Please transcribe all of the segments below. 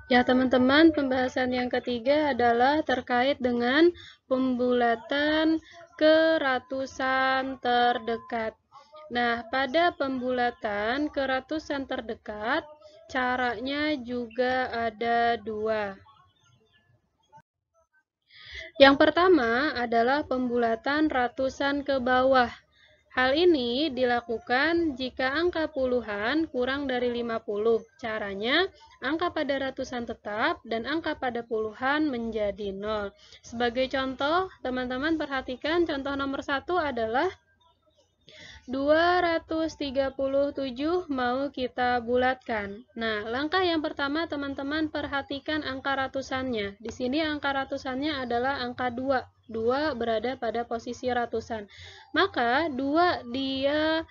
Ya, teman-teman, pembahasan yang ketiga adalah terkait dengan pembulatan ke ratusan terdekat. Nah, pada pembulatan ke ratusan terdekat, caranya juga ada dua. Yang pertama adalah pembulatan ratusan ke bawah. Hal ini dilakukan jika angka puluhan kurang dari 50. Caranya, angka pada ratusan tetap dan angka pada puluhan menjadi 0. Sebagai contoh, teman-teman perhatikan contoh nomor 1 adalah 237 mau kita bulatkan. Nah, langkah yang pertama teman-teman perhatikan angka ratusannya. Di sini angka ratusannya adalah angka 2. 2 berada pada posisi ratusan. Maka 2 dia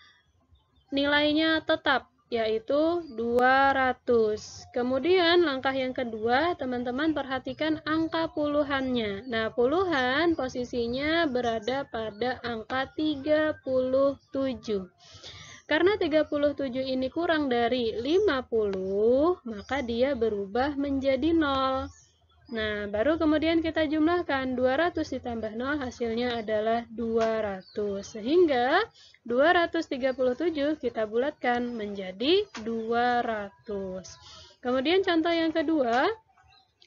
nilainya tetap, yaitu 200. Kemudian langkah yang kedua, teman-teman perhatikan angka puluhannya. Nah, puluhan posisinya berada pada angka 37. Karena 37 ini kurang dari 50, maka dia berubah menjadi 0. Nah, baru kemudian kita jumlahkan 200 ditambah 0 hasilnya adalah 200. Sehingga 237 kita bulatkan menjadi 200. Kemudian contoh yang kedua,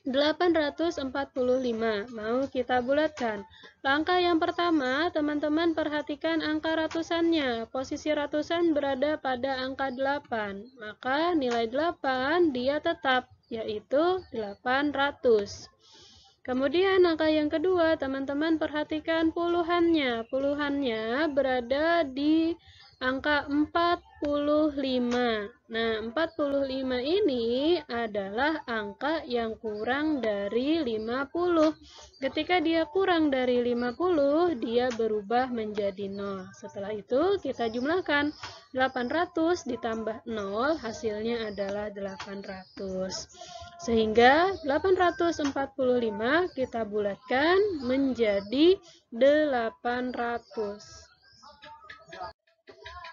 845 mau kita bulatkan. Langkah yang pertama, teman-teman perhatikan angka ratusannya. Posisi ratusan berada pada angka 8. Maka nilai 8 dia tetap, yaitu 800. Kemudian angka yang kedua, teman-teman perhatikan puluhannya. Puluhannya berada di angka 45. Nah, 45 ini adalah angka yang kurang dari 50. Ketika dia kurang dari 50, dia berubah menjadi 0. Setelah itu, kita jumlahkan 800 ditambah 0, hasilnya adalah 800. Sehingga 845 kita bulatkan menjadi 800.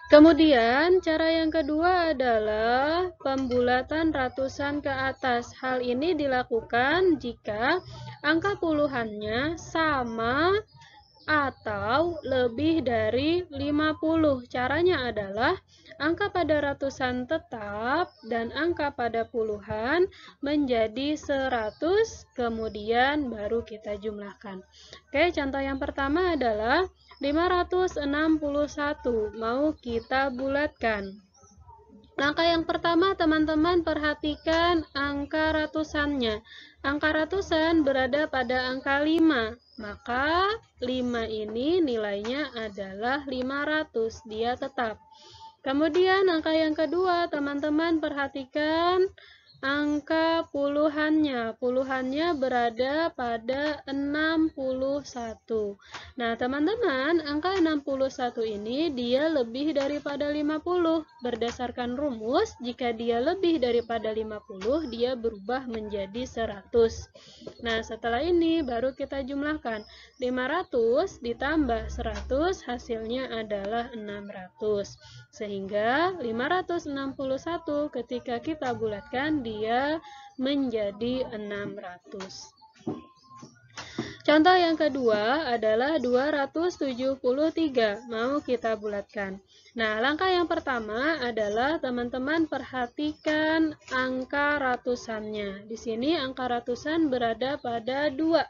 Kemudian, cara yang kedua adalah pembulatan ratusan ke atas. Hal ini dilakukan jika angka puluhannya sama atau lebih dari 50. Caranya adalah angka pada ratusan tetap dan angka pada puluhan menjadi 100, kemudian baru kita jumlahkan. Oke, contoh yang pertama adalah 561 mau kita bulatkan. Langkah yang pertama, teman-teman perhatikan angka ratusannya. Angka ratusan berada pada angka 5. Maka 5 ini nilainya adalah 500. Dia tetap. Kemudian angka yang kedua, teman-teman perhatikan angka puluhannya. Puluhannya berada pada 61. Nah, teman-teman, angka 61 ini dia lebih daripada 50. Berdasarkan rumus, jika dia lebih daripada 50, dia berubah menjadi 100. Nah, setelah ini baru kita jumlahkan. 500 ditambah 100 hasilnya adalah 600. Sehingga 561 ketika kita bulatkan dia menjadi 600. Contoh yang kedua adalah 273 mau kita bulatkan. Nah, langkah yang pertama adalah teman-teman perhatikan angka ratusannya. Di sini angka ratusan berada pada 2.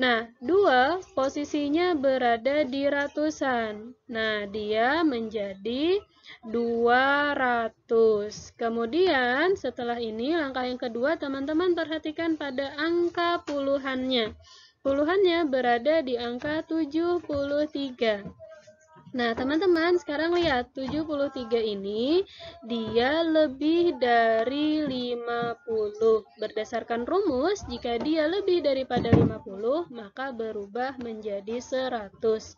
Nah, 2 posisinya berada di ratusan. Nah, dia menjadi 200. Kemudian, setelah ini langkah yang kedua, teman-teman perhatikan pada angka puluhannya. Puluhannya berada di angka 73. Nah, teman-teman, sekarang lihat 73 ini dia lebih dari 50. Berdasarkan rumus, jika dia lebih daripada 50, maka berubah menjadi 100.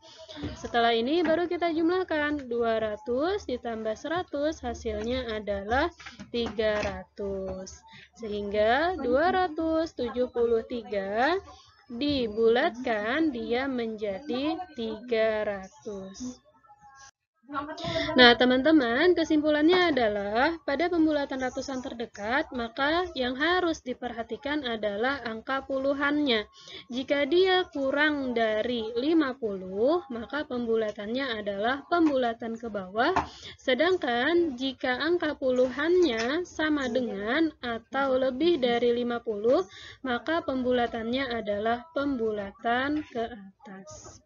Setelah ini baru kita jumlahkan 200 ditambah 100 hasilnya adalah 300. Sehingga 273 dibulatkan dia menjadi 300. Nah, teman-teman, kesimpulannya adalah pada pembulatan ratusan terdekat, maka yang harus diperhatikan adalah angka puluhannya. Jika dia kurang dari 50, maka pembulatannya adalah pembulatan ke bawah. Sedangkan jika angka puluhannya sama dengan atau lebih dari 50, maka pembulatannya adalah pembulatan ke atas.